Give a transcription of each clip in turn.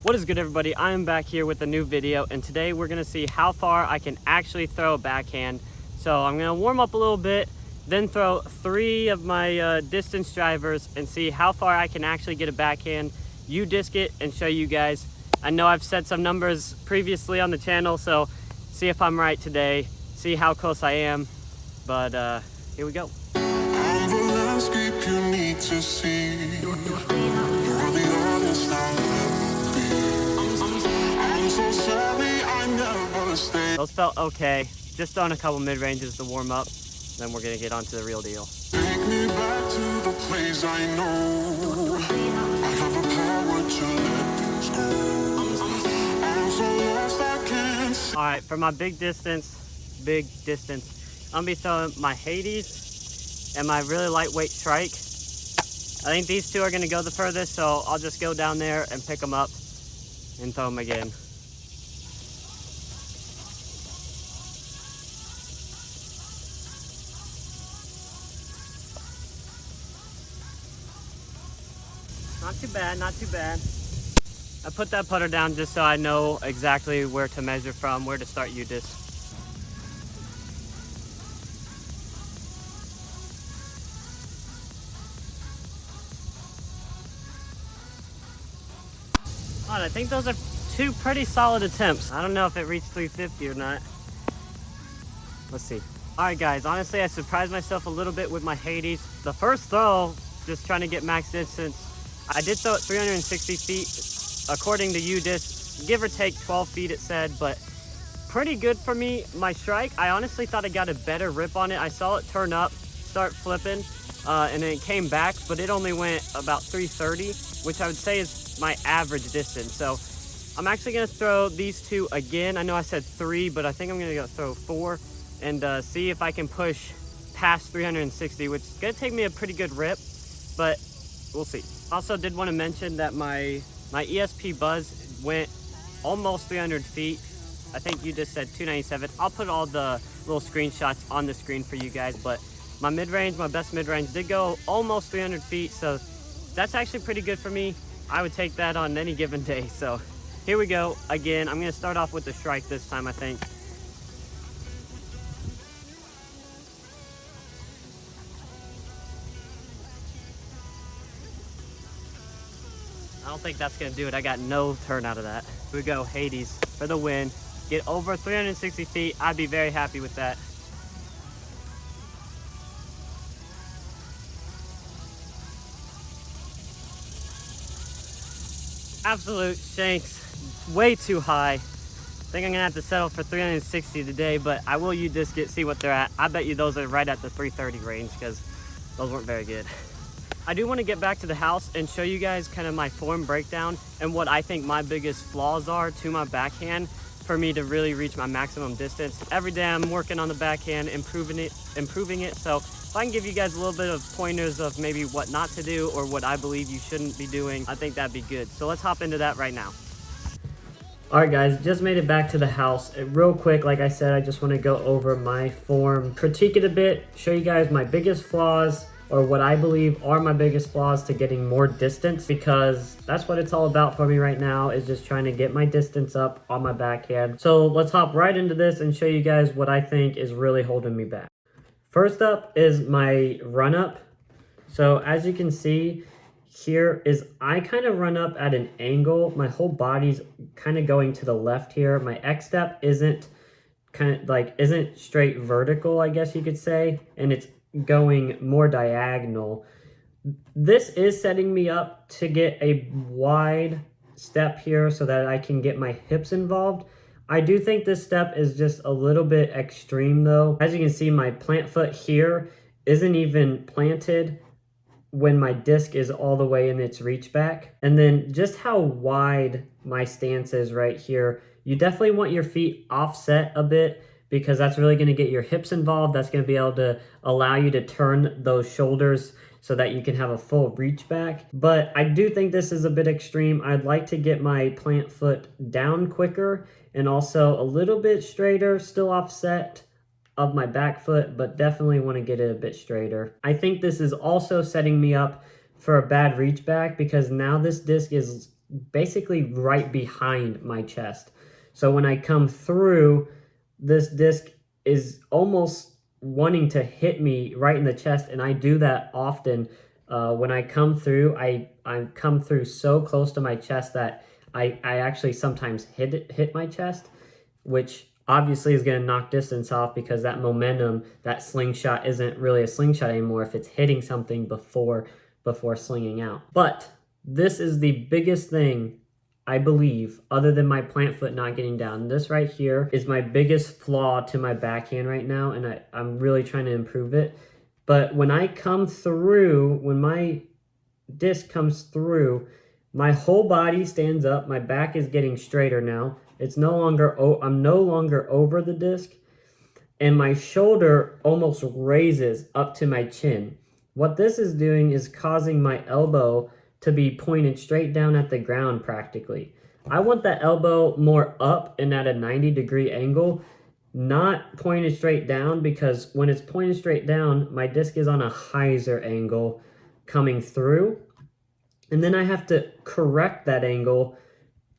What is good, everybody? I am back here with a new video, and today we're gonna see how far I can actually throw a backhand. So I'm gonna warm up a little bit, then throw 3 of my distance drivers and see how far I can actually get a backhand, disc it, and show you guys. I know I've said some numbers previously on the channel, so see if I'm right today, see how close I am, but here we go. I'm the landscape you need to see. You're the honest I'll ever be. I'm so sorry I never stayed. Those felt okay. Just throwing a couple mid-ranges to warm up, then we're gonna get on to the real deal. Take me back to the place I know. I have the power to let things go. I'm so lost I can't see. All right, for my big distance, I'm gonna be throwing my Hades and my really lightweight strike. I think these 2 are gonna go the furthest, so I'll just go down there and pick them up and throw them again. Not too bad, not too bad. I put that putter down just so I know exactly where to measure from, where to start disc. Alright, I think those are 2 pretty solid attempts. I don't know if it reached 350 or not. Let's see. Alright guys, honestly I surprised myself a little bit with my Hades. The first throw, just trying to get max distance, I did throw it 360 feet, according to UDisc, give or take 12 feet it said, but pretty good for me. My strike, I honestly thought I got a better rip on it. I saw it turn up, start flipping, and then it came back, but it only went about 330, which I would say is my average distance. So I'm actually gonna throw these 2 again. I know I said 3, but I think I'm gonna go throw 4 and see if I can push past 360, which is gonna take me a pretty good rip, but we'll see. Also did want to mention that my ESP buzz went almost 300 feet. I think you just said 297. I'll put all the little screenshots on the screen for you guys, but my mid-range, my best mid-range did go almost 300 feet, so that's actually pretty good for me. I would take that on any given day. So here we go again. I'm gonna start off with the strike this time, I think. I don't think that's gonna do it. I got no turn out of that. Here we go, Hades for the win. Get over 360 feet. I'd be very happy with that. Absolute shanks, way too high. I think I'm gonna have to settle for 360 today, but I will disc it, see what they're at. I bet you those are right at the 330 range because those weren't very good. I do want to get back to the house and show you guys kind of my form breakdown and what I think my biggest flaws are to my backhand for me to really reach my maximum distance. Every day I'm working on the backhand, improving it. So if I can give you guys a little bit of pointers of maybe what not to do or what I believe you shouldn't be doing, I think that'd be good. So let's hop into that right now. All right guys, just made it back to the house. Real quick, like I said, I just want to go over my form, critique it a bit, show you guys my biggest flaws, or what I believe are my biggest flaws to getting more distance, because that's what it's all about for me right now, is just trying to get my distance up on my backhand. So let's hop right into this and show you guys what I think is really holding me back. First up is my run up. So as you can see here is I kind of run up at an angle. My whole body's kind of going to the left here. My X step isn't straight vertical, I guess you could say, and it's going more diagonal. This is setting me up to get a wide step here so that I can get my hips involved. I do think this step is just a little bit extreme though. As you can see, my plant foot here isn't even planted when my disc is all the way in its reach back. And then just how wide my stance is right here. You definitely want your feet offset a bit, because that's really going to get your hips involved. That's going to be able to allow you to turn those shoulders so that you can have a full reach back. But I do think this is a bit extreme. I'd like to get my plant foot down quicker and also a little bit straighter, still offset of my back foot, but definitely want to get it a bit straighter. I think this is also setting me up for a bad reach back, because now this disc is basically right behind my chest. So when I come through, this disc is almost wanting to hit me right in the chest, and I do that often. When I come through, I come through so close to my chest that I actually sometimes hit my chest, which obviously is going to knock distance off because that momentum, that slingshot isn't really a slingshot anymore if it's hitting something before slinging out. But this is the biggest thing, I believe, other than my plant foot not getting down. This right here is my biggest flaw to my backhand right now, and I'm really trying to improve it. But when I come through, when my disc comes through, my whole body stands up. My back is getting straighter now. It's no longer, I'm no longer over the disc, and my shoulder almost raises up to my chin. What this is doing is causing my elbow to be pointed straight down at the ground practically. I want that elbow more up and at a 90-degree angle, not pointed straight down, because when it's pointed straight down, my disc is on a hyzer angle coming through. And then I have to correct that angle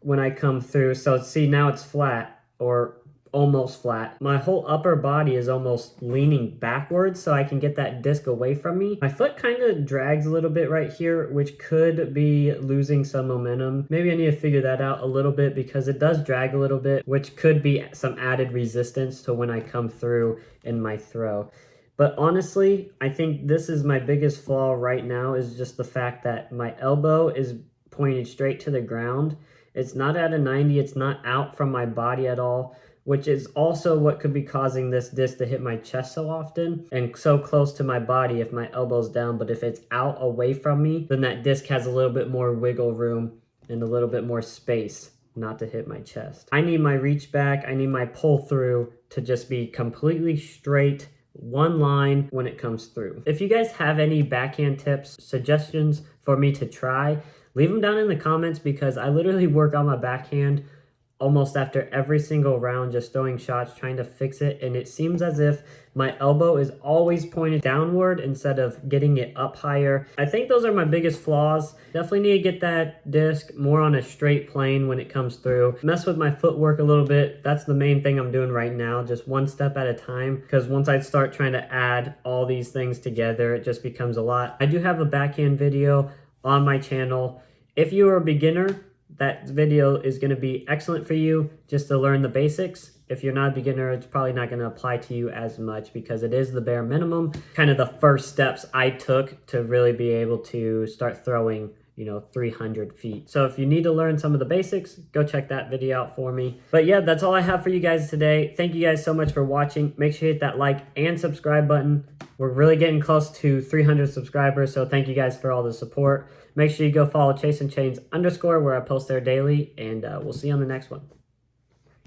when I come through. So see, now it's flat or almost flat. My whole upper body is almost leaning backwards so I can get that disc away from me. My foot kind of drags a little bit right here, which could be losing some momentum. Maybe I need to figure that out a little bit because it does drag a little bit, which could be some added resistance to when I come through in my throw. But honestly, I think this is my biggest flaw right now, is just the fact that my elbow is pointed straight to the ground. It's not at a 90, it's not out from my body at all, which is also what could be causing this disc to hit my chest so often and so close to my body if my elbow's down. But if it's out away from me, then that disc has a little bit more wiggle room and a little bit more space not to hit my chest. I need my reach back, I need my pull through to just be completely straight, one line when it comes through. If you guys have any backhand tips, suggestions for me to try, leave them down in the comments, because I literally work on my backhand almost after every single round, just throwing shots, trying to fix it. And it seems as if my elbow is always pointed downward instead of getting it up higher. I think those are my biggest flaws. Definitely need to get that disc more on a straight plane when it comes through. Mess with my footwork a little bit. That's the main thing I'm doing right now, just one step at a time. Because once I start trying to add all these things together, it just becomes a lot. I do have a backhand video on my channel. If you are a beginner, that video is going to be excellent for you just to learn the basics. If you're not a beginner, it's probably not going to apply to you as much because it is the bare minimum, kind of the first steps I took to really be able to start throwing, 300 feet. So if you need to learn some of the basics, go check that video out for me. But yeah, that's all I have for you guys today. Thank you guys so much for watching. Make sure you hit that like and subscribe button. We're really getting close to 300 subscribers, so thank you guys for all the support. Make sure you go follow Chasing Chains _ where I post there daily, and we'll see you on the next one.